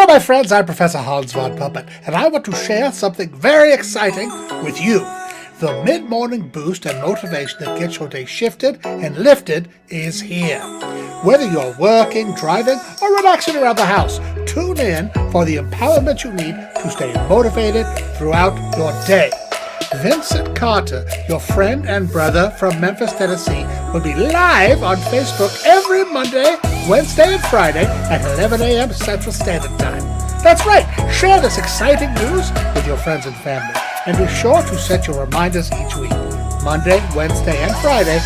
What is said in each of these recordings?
my friends, I'm Professor Hans von Puppet, and I want to share something very exciting with you. The mid-morning boost and motivation that gets your day shifted and lifted is here. Whether you're working, driving, or relaxing around the house, tune in for the empowerment you need to stay motivated throughout your day. Vincent Carter, your friend and brother from Memphis, Tennessee, will be live on Facebook every Monday, Wednesday, and Friday at 11 a.m. Central Standard Time. That's right, share this exciting news with your friends and family, and be sure to set your reminders each week, Monday, Wednesday, and Friday,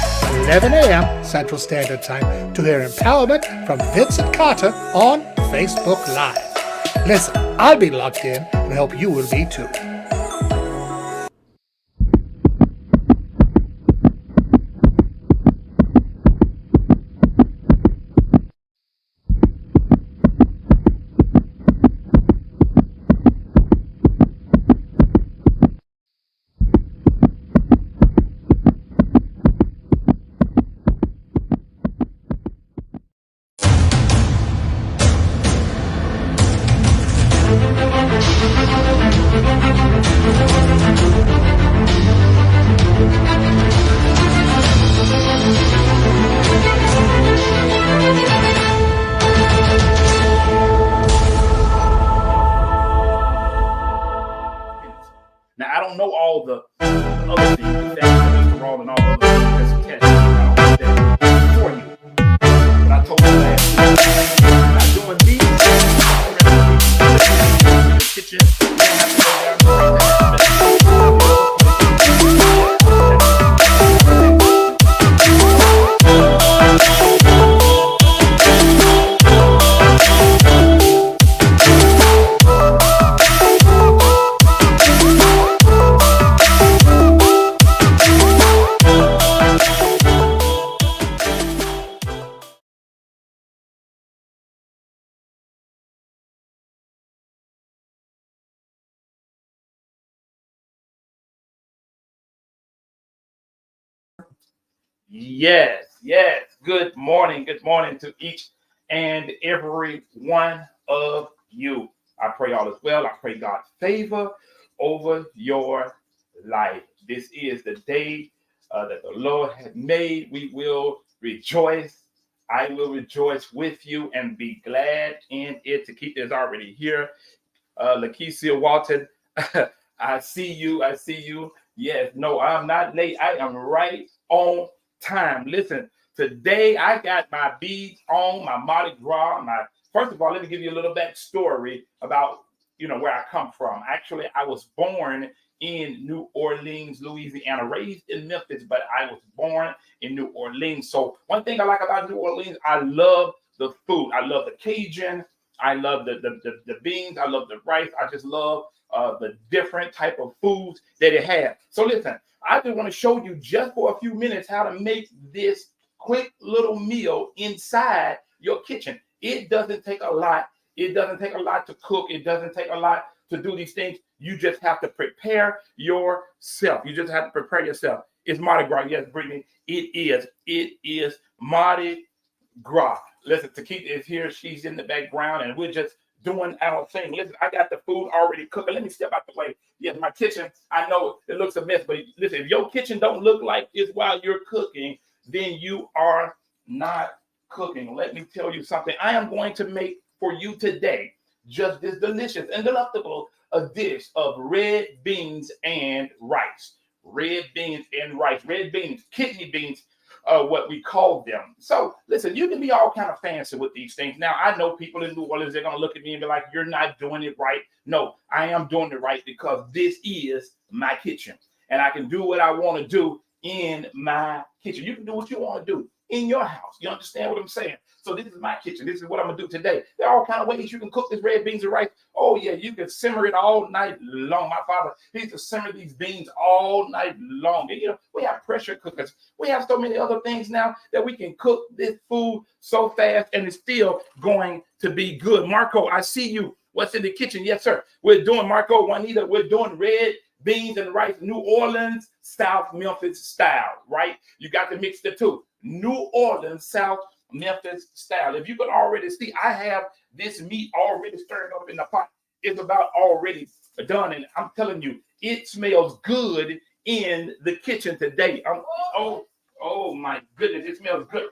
11 a.m. Central Standard Time, to hear empowerment from Vincent Carter on Facebook Live. Listen, I'll be locked in and hope you will be too. Now, I don't know all the other things that Mr. Raw and all the other things that's tested for you. But I told you last week, I'm not doing these in the kitchen. You don't have to go down and Yes. Good morning to each and every one of you. I pray all is well. I pray God's favor over your life. This is the day that the Lord has made. We will rejoice. I will rejoice with you and be glad in it. Takita is already here. Lakeisha Walton, I see you. Yes, no, I'm not late. I am right on time. Listen, today I got my beads on, my Mardi Gras. First of all, let me give you a little backstory about where I come from. Actually, I was born in New Orleans, Louisiana, raised in Memphis, but I was born in New Orleans. So one thing I like about New Orleans, I love the food. I love the Cajun. I love the beans. I love the rice. I just love the different type of foods that it has. So listen, I just want to show you just for a few minutes how to make this quick little meal inside your kitchen. It doesn't take a lot. It doesn't take a lot to cook. It doesn't take a lot to do these things. You just have to prepare yourself. It's Mardi Gras. Yes, Brittany, it is Mardi Gras. Listen, Takita is here. She's in the background, and we're just doing our thing. Listen, I got the food already cooking. Let me step out the way. Yes, my kitchen, I know it looks a mess, but listen, if your kitchen don't look like this while you're cooking, then you are not cooking. Let me tell you something. I am going to make for you today just this delicious and delectable a dish of red beans and rice. Red beans, kidney beans, what we call them. So listen, you can be all kind of fancy with these things. Now, I know people in New Orleans, they're going to look at me and be like, you're not doing it right. No, I am doing it right because this is my kitchen and I can do what I want to do in my kitchen. You can do what you want to do in your house. You understand what I'm saying? So this is my kitchen. This is what I'm going to do today. There are all kind of ways you can cook this red beans and rice. Oh, yeah, you can simmer it all night long. My father, he used to simmer these beans all night long. And, we have pressure cookers. We have so many other things now that we can cook this food so fast and it's still going to be good. Marco, I see you. What's in the kitchen? Yes, sir. We're doing, Marco, Juanita, we're doing red beans and rice, New Orleans, South Memphis style, right? You got to mix the two. New Orleans, South Memphis style. If you can already see, I have this meat already stirred up in the pot. It's about already done, and I'm telling you, it smells good in the kitchen today. Oh my goodness, it smells good.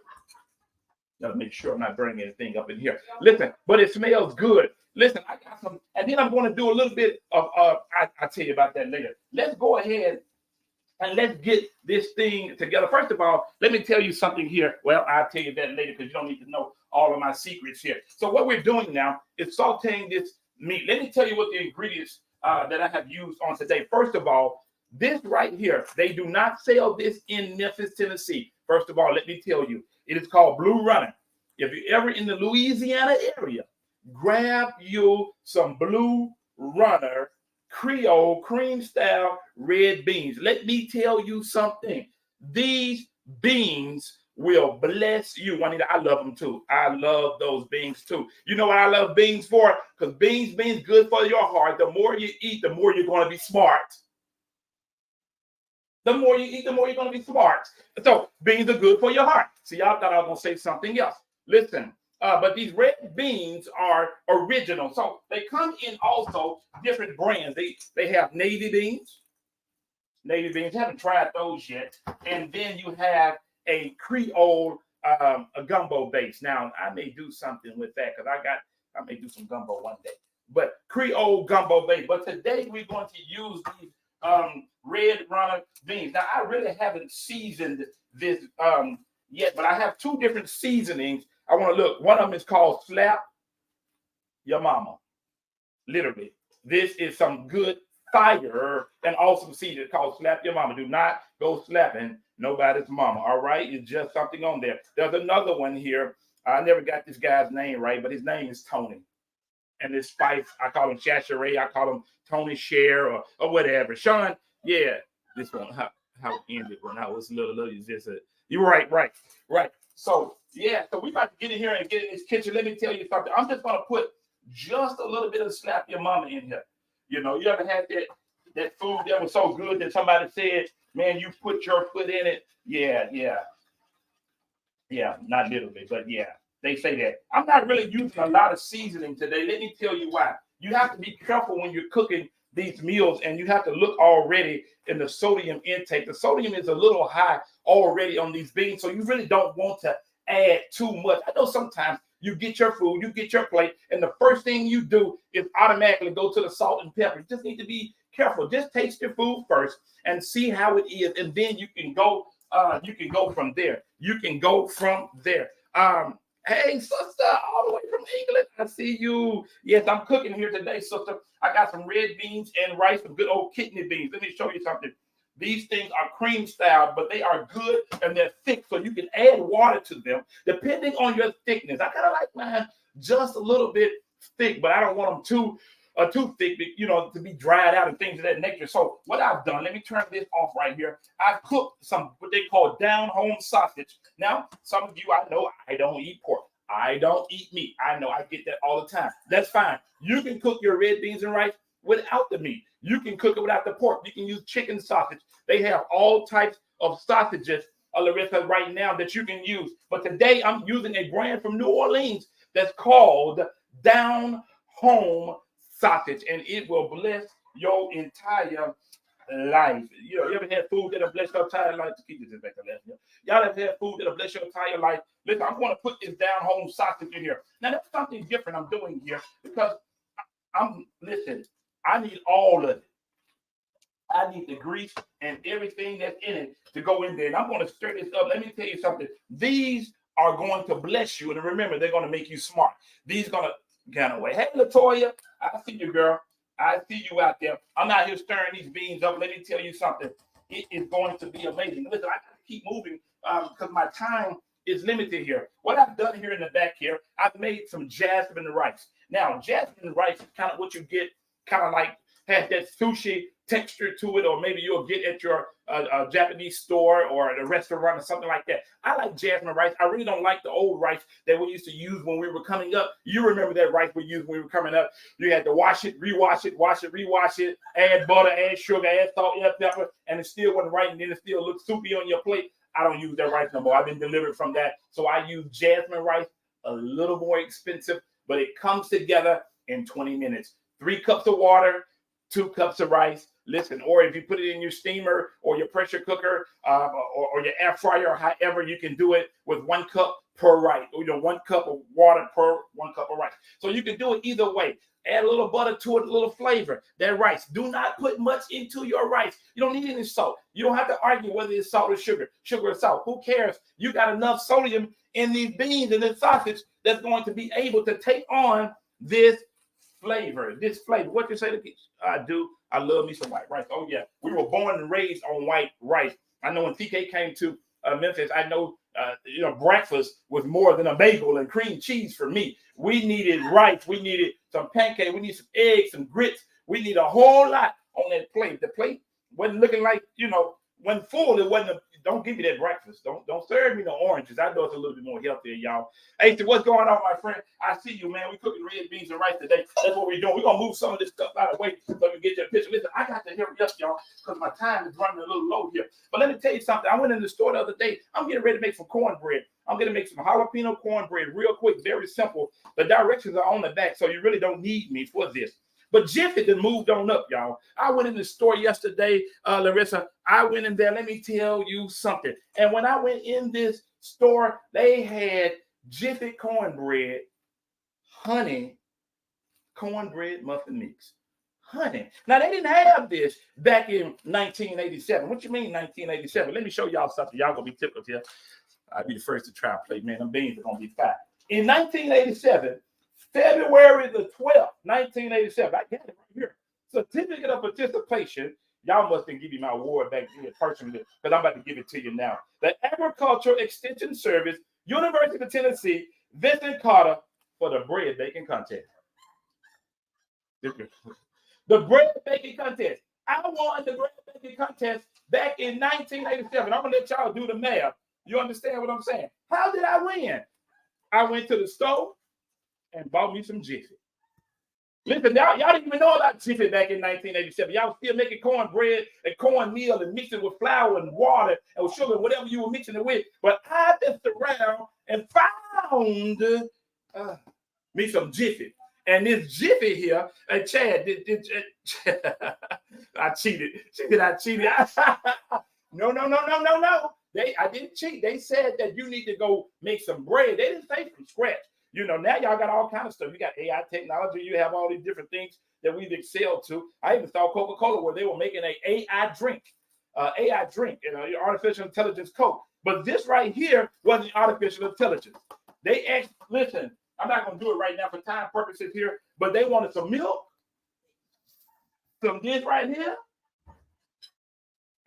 Gotta make sure I'm not burning anything up in here. Listen, but it smells good. Listen, I got some, and then I'm going to do a little bit of. I'll tell you about that later. Let's go ahead and let's get this thing together. First of all, let me tell you something here. Well, I'll tell you that later because you don't need to know all of my secrets here. So what we're doing now is sauteing this meat. Let me tell you what the ingredients that I have used on today. First of all, this right here, they do not sell this in Memphis, Tennessee. First of all, let me tell you, it is called Blue Runner. If you're ever in the Louisiana area, grab you some Blue Runner Creole cream style red beans. Let me tell you something. These beans will bless you. Juanita, I love them too. I love those beans too. You know what I love beans for? Because beans good for your heart. The more you eat, the more you're going to be smart. The more you eat, the more you're going to be smart. So beans are good for your heart. See, y'all thought I was going to say something else. Listen, but these red beans are original. So they come in also different brands. They have navy beans. Navy beans, haven't tried those yet. And then you have a Creole a gumbo base. Now, I may do something with that because I may do some gumbo one day. But Creole gumbo base. But today we're going to use these red runner beans. Now, I really haven't seasoned this yet, but I have two different seasonings. I want to look. One of them is called Slap Your Mama. Literally. This is some good fire and awesome seasoning called Slap Your Mama. Do not go slapping nobody's mama. All right? It's just something on there. There's another one here. I never got this guy's name right, but his name is Tony. And this spice, I call him Chacheray. I call him Tony Share or whatever. Sean, yeah, this one, how it ended when I was little. You're right. So, yeah, so we about to get in here and get in this kitchen. Let me tell you something. I'm just going to put just a little bit of Slap Your Mama in here. You know, you ever had that food that was so good that somebody said, man, you put your foot in it? Yeah, not literally, but yeah. They say that. I'm not really using a lot of seasoning today. Let me tell you why. You have to be careful when you're cooking these meals, and you have to look already in the sodium intake. The sodium is a little high already on these beans, so you really don't want to add too much. I know sometimes you get your food, you get your plate, and the first thing you do is automatically go to the salt and pepper. You just need to be careful. Just taste your food first and see how it is, and then you can go from there. Hey, sister, all the way from England. I see you. Yes, I'm cooking here today, sister. I got some red beans and rice, some good old kidney beans. Let me show you something. These things are cream style, but they are good and they're thick, so you can add water to them depending on your thickness. I kind of like mine just a little bit thick, but I don't want them too thick, you know, to be dried out and things of that nature. So what I've done, let me turn this off right here. I've cooked some what they call down home sausage. Now, some of you, I know I don't eat pork. I don't eat meat. I know I get that all the time. That's fine. You can cook your red beans and rice without the meat. You can cook it without the pork. You can use chicken sausage. They have all types of sausages, Larissa, right now that you can use. But today I'm using a brand from New Orleans that's called Down Home Sausage, and it will bless your entire life. You ever had food that'll bless your entire life? To keep this back to left. Y'all ever had food that'll bless your entire life? Listen, I'm going to put this down home sausage in here. Now that's something different I'm doing here because I need all of it. I need the grease and everything that's in it to go in there. And I'm going to stir this up. Let me tell you something. These are going to bless you. And remember, they're going to make you smart. These are going to get away. Hey, Latoya, I see you, girl. I see you out there. I'm out here stirring these beans up. Let me tell you something. It is going to be amazing. Listen, I got to keep moving because my time is limited here. What I've done here in the back here, I've made some jasmine rice. Now, jasmine rice is kind of what you get, kind of like has that sushi texture to it, or maybe you'll get at your Japanese store or at a restaurant or something like that. I like jasmine rice. I really don't like the old rice that we used to use when we were coming up. You remember that rice we used when we were coming up. You had to wash it, rewash it, add butter, add sugar, add salt, add pepper, and it still wasn't right, and then it still looked soupy on your plate. I don't use that rice no more. I've been delivered from that. So I use jasmine rice, a little more expensive, but it comes together in 20 minutes. 3 cups of water, 2 cups of rice. Listen, or if you put it in your steamer or your pressure cooker or your air fryer, or however you can do it with 1 cup per rice, 1 cup of water per 1 cup of rice. So you can do it either way. Add a little butter to it, a little flavor. That rice. Do not put much into your rice. You don't need any salt. You don't have to argue whether it's salt or sugar. Sugar or salt. Who cares? You got enough sodium in these beans and this sausage that's going to be able to take on this flavor. What you say to me? I do. I love me some white rice. Oh yeah, we were born and raised on white rice. I know when TK came to Memphis, I know breakfast was more than a bagel and cream cheese for me. We needed rice. We needed some pancakes. We needed some eggs, some grits. We need a whole lot on that plate. The plate wasn't looking like when full. It wasn't. Don't give me that breakfast. Don't serve me no oranges. I know it's a little bit more healthier, y'all. Hey, so what's going on, my friend? I see you, man. We cooking red beans and rice today. That's what we're doing. We're gonna move some of this stuff out of the way so we can get you a picture. Listen, I got to hurry up, y'all, because my time is running a little low here. But let me tell you something. I went in the store the other day. I'm getting ready to make some cornbread. I'm gonna make some jalapeno cornbread real quick, very simple. The directions are on the back, so you really don't need me for this. But Jiffy done moved on up, y'all. I went in the store yesterday, Larissa. I went in there. Let me tell you something. And when I went in this store, they had Jiffy cornbread, honey, cornbread muffin mix. Honey. Now, they didn't have this back in 1987. What you mean 1987? Let me show y'all something. Y'all going to be tickled here. I'll be the first to try and play, man. Them beans are going to be fat. In 1987, February the 12th, 1987. I got it right here. Certificate of participation. Y'all must have given me my award back then personally, because I'm about to give it to you now. The Agricultural Extension Service, University of Tennessee, Vincent Carter for the bread baking contest. The bread baking contest. I won the bread baking contest back in 1987. I'm going to let y'all do the math. You understand what I'm saying? How did I win? I went to the store and bought me some Jiffy. Listen, y'all didn't even know about Jiffy back in 1987. Y'all still making cornbread and cornmeal and mixing with flour and water and with sugar, whatever you were mixing it with. But I messed around and found me some Jiffy. And this Jiffy here, Chad, I cheated. She said I cheated. No. I didn't cheat. They said that you need to go make some bread. They didn't say from scratch. Now y'all got all kinds of stuff. You got AI technology. You have all these different things that we've excelled to. I even saw Coca-Cola where they were making an AI drink, artificial intelligence Coke. But this right here wasn't artificial intelligence. Listen, I'm not going to do it right now for time purposes here, but they wanted some milk, some this right here,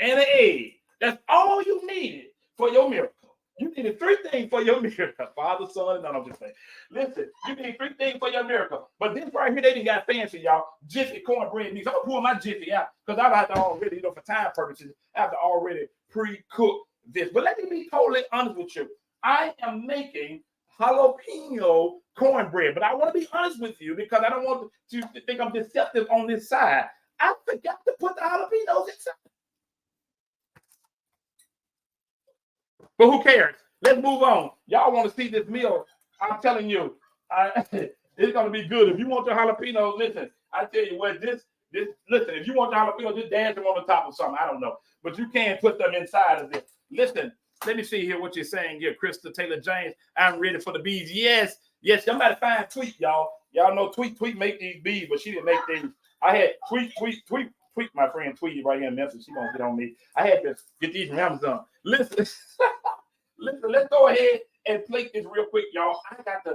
and an egg. That's all you needed for your miracle. You needed 3 things for your miracle. Father, Son, and I'm just saying. Listen, you need 3 things for your miracle. But this right here, they didn't got fancy, y'all. Jiffy cornbread mix. I'm going to pull my Jiffy out because I have to already, for time purposes, I have to already pre-cook this. But let me be totally honest with you. I am making jalapeno cornbread. But I want to be honest with you because I don't want you to think I'm deceptive on this side. I forgot to put the jalapenos inside. But who cares? Let's move on. Y'all want to see this meal? I'm telling you, it's going to be good. If you want your jalapenos, listen, I tell you what, listen, if you want your jalapenos, just dance them on the top of something. I don't know. But you can't put them inside of it. Listen, let me see here what you're saying here. Krista Taylor James, I'm ready for the bees. Yes. Somebody find Tweet, y'all. Y'all know Tweet make these bees, but she didn't make these. I had Tweet, my friend Tweety right here in Memphis. She going to get on me. I had to get these from Amazon. Listen, let's go ahead and plate this real quick, y'all. I got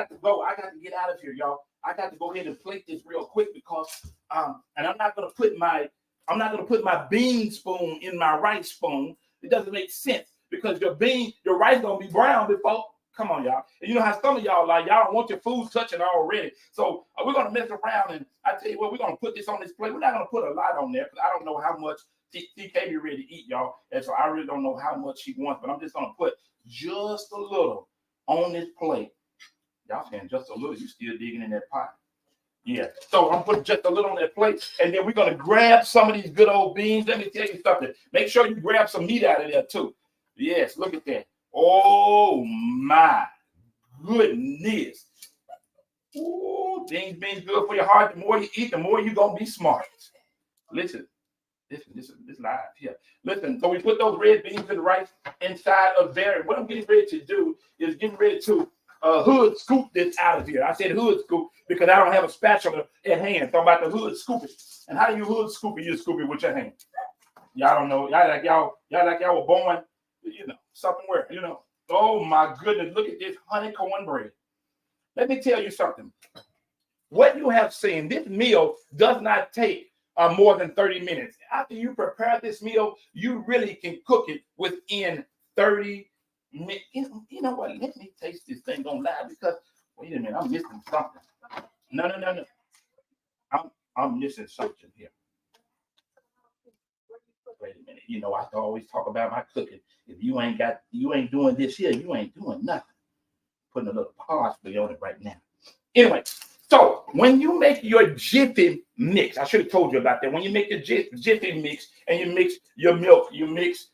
to go. I got to get out of here, y'all. I got to go ahead and plate this real quick because and I'm not gonna put my bean spoon in my rice spoon. It doesn't make sense because your rice gonna be brown before. Come on, y'all. And you know how some of y'all y'all don't want your food touching already. So we're gonna mess around and I tell you what, we're gonna put this on this plate. We're not gonna put a lot on there because I don't know how much TK be ready to eat, y'all. And so I really don't know how much she wants, but I'm just gonna put just a little on this plate. Y'all saying just a little, you still digging in that pot. Yeah. So I'm putting just a little on that plate, and then we're gonna grab some of these good old beans. Let me tell you something. Make sure you grab some meat out of there too. Yes, look at that. Oh my goodness. Ooh, beans good for your heart. The more you eat, the more you're gonna be smart. Listen, this live here. Listen, so we put those red beans and rice inside of there. What I'm getting ready to do is getting ready to hood scoop this out of here. I said hood scoop because I don't have a spatula at hand. So I'm about to hood scoop it. And how do you hood scoop it? You scoop it with your hand. Y'all don't know. Y'all were born, somewhere, Oh my goodness, look at this honey cornbread. Let me tell you something. What you have seen, this meal does not take more than 30 minutes. After you prepare this meal, you really can cook it within 30 minutes. You know what? Let me taste this thing on live because, wait a minute, I'm missing something. No. I'm missing something here. Wait a minute. I always talk about my cooking. If you ain't doing this here, you ain't doing nothing. Putting a little parsley on it right now. Anyway, so when you make your Jiffy mix, I should have told you about that. When you make your Jiffy mix and you mix your milk, you mix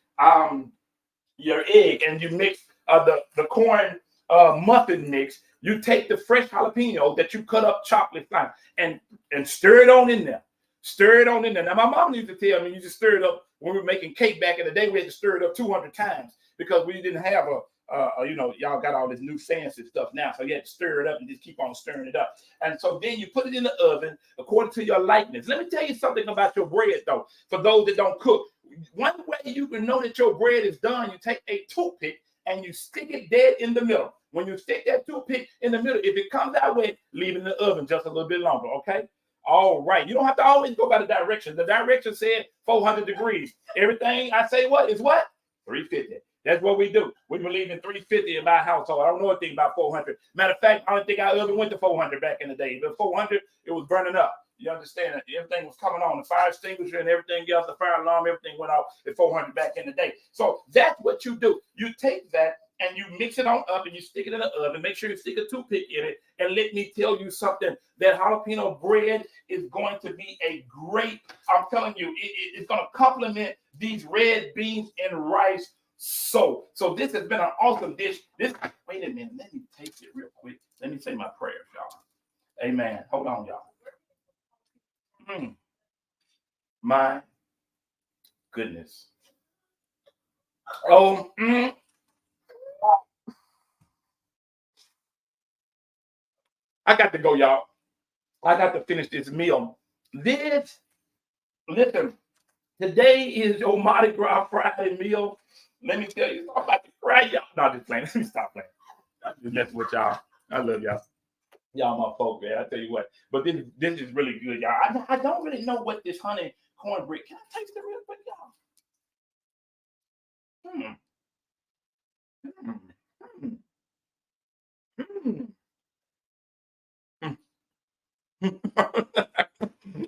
your egg, and you mix the corn muffin mix, you take the fresh jalapeno that you cut up chocolate fine and stir it on in there. Stir it on in there. Now, my mom used to tell me you just stir it up when we were making cake back in the day. We had to stir it up 200 times because we didn't have y'all got all this new fancy stuff now. So you had to stir it up and just keep on stirring it up. And so then you put it in the oven according to your likeness. Let me tell you something about your bread, though, for those that don't cook. One way you can know that your bread is done, you take a toothpick and you stick it dead in the middle. When you stick that toothpick in the middle, if it comes out wet, leave it in the oven just a little bit longer, okay? All right. You don't have to always go by the directions. The direction said 400 degrees. Everything I say is what? 350. That's what we do. We believe in 350 in my household. I don't know anything about 400. Matter of fact, I don't think I ever went to 400 back in the day. But 400, it was burning up. You understand? Everything was coming on. The fire extinguisher and everything else, the fire alarm, everything went off at 400 back in the day. So that's what you do. You take that and you mix it on up and you stick it in the oven. Make sure you stick a toothpick in it. And let me tell you something. That jalapeno bread is going to be a great, I'm telling you, it's going to complement these red beans and rice. So this has been an awesome dish. Wait a minute. Let me taste it real quick. Let me say my prayers, y'all. Amen. Hold on, y'all. My goodness. Oh, I got to go, y'all. I got to finish this meal. Listen, today is your Mardi Gras Friday meal. Let me tell you, I'm about to cry, y'all. No, just playing. Let me stop playing. I'm just messing with y'all. I love y'all. Y'all my folk, man. I tell you what. But this is really good, y'all. I don't really know what this honey cornbread. Can I taste it real quick, y'all?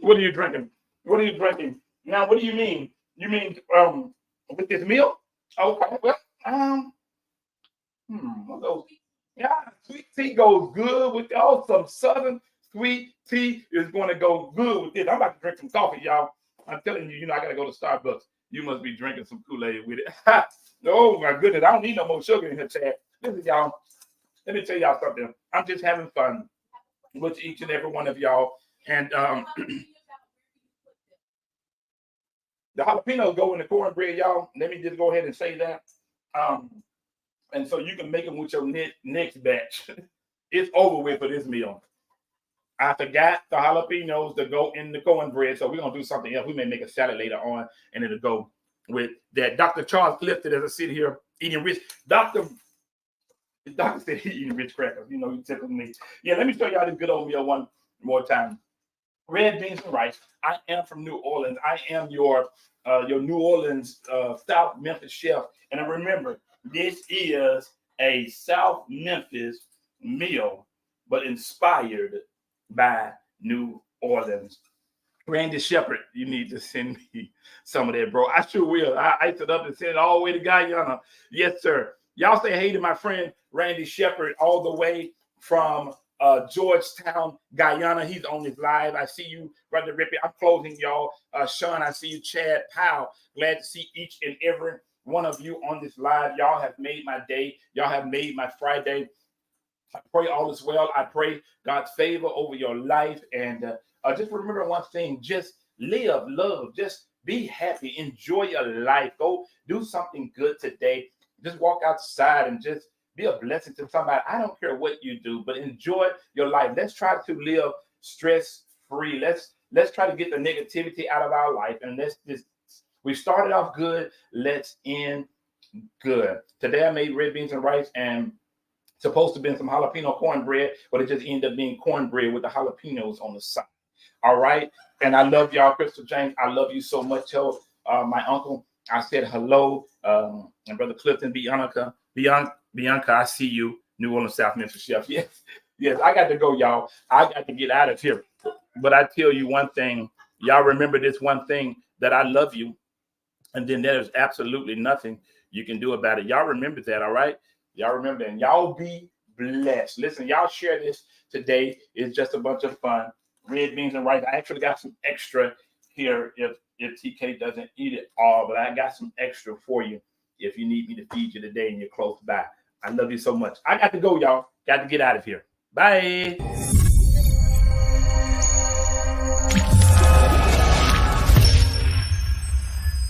What are you drinking? What are you drinking? Now, what do you mean? You mean with this meal? Okay, well, those, yeah, sweet tea goes good with some southern sweet tea is going to go good with this. I'm about to drink some coffee, y'all. I'm telling you, I got to go to Starbucks. You must be drinking some Kool-Aid with it. Oh my goodness, I don't need no more sugar in here, Chad. Listen, y'all. Let me tell y'all something. I'm just having fun with each and every one of y'all, and the jalapenos go in the cornbread, y'all. Let me just go ahead and say that. And so you can make them with your next batch. It's over with for this meal. I forgot the jalapenos to go in the cornbread, so we're going to do something else. We may make a salad later on, and it'll go with that. Dr. Charles Clifton, as I sit here eating rich. The doctor said he eating rich crackers. He tickles me. Yeah, let me show y'all this good old meal one more time. Red beans and rice. I am from New Orleans. I am your New Orleans South Memphis chef. And remember, this is a South Memphis meal, but inspired by New Orleans. Randy Shepard, you need to send me some of that, bro. I sure will. I iced it up and send it all the way to Guyana. Yes, sir. Y'all say hey to my friend Randy Shepard all the way from Georgetown, Guyana. He's on his live. I see you, Brother Rippy. I'm closing, y'all. Sean, I see you. Chad Powell. Glad to see each and every one of you on this live. Y'all have made my day. Y'all have made my Friday. I pray all is well. I pray God's favor over your life. And just remember one thing, just live, love, just be happy, enjoy your life. Go do something good today. Just walk outside and just be a blessing to somebody. I don't care what you do, but enjoy your life. Let's try to live stress-free. Let's try to get the negativity out of our life. And we started off good. Let's end good. Today I made red beans and rice and supposed to be some jalapeno cornbread, but it just ended up being cornbread with the jalapenos on the side. All right. And I love y'all, Crystal James. I love you so much. Tell my uncle I said hello. And Brother Clifton, Bianca, I see you. New Orleans, South Memphis Chef. Yes, I got to go, y'all. I got to get out of here. But I tell you one thing. Y'all remember this one thing, that I love you. And then there's absolutely nothing you can do about it. Y'all remember that, all right? Y'all remember that. And y'all be blessed. Listen, y'all share this today. It's just a bunch of fun. Red beans and rice. I actually got some extra here if TK doesn't eat it all, but I got some extra for you if you need me to feed you today and you're close by. I love you so much. I got to go, y'all. Got to get out of here. Bye.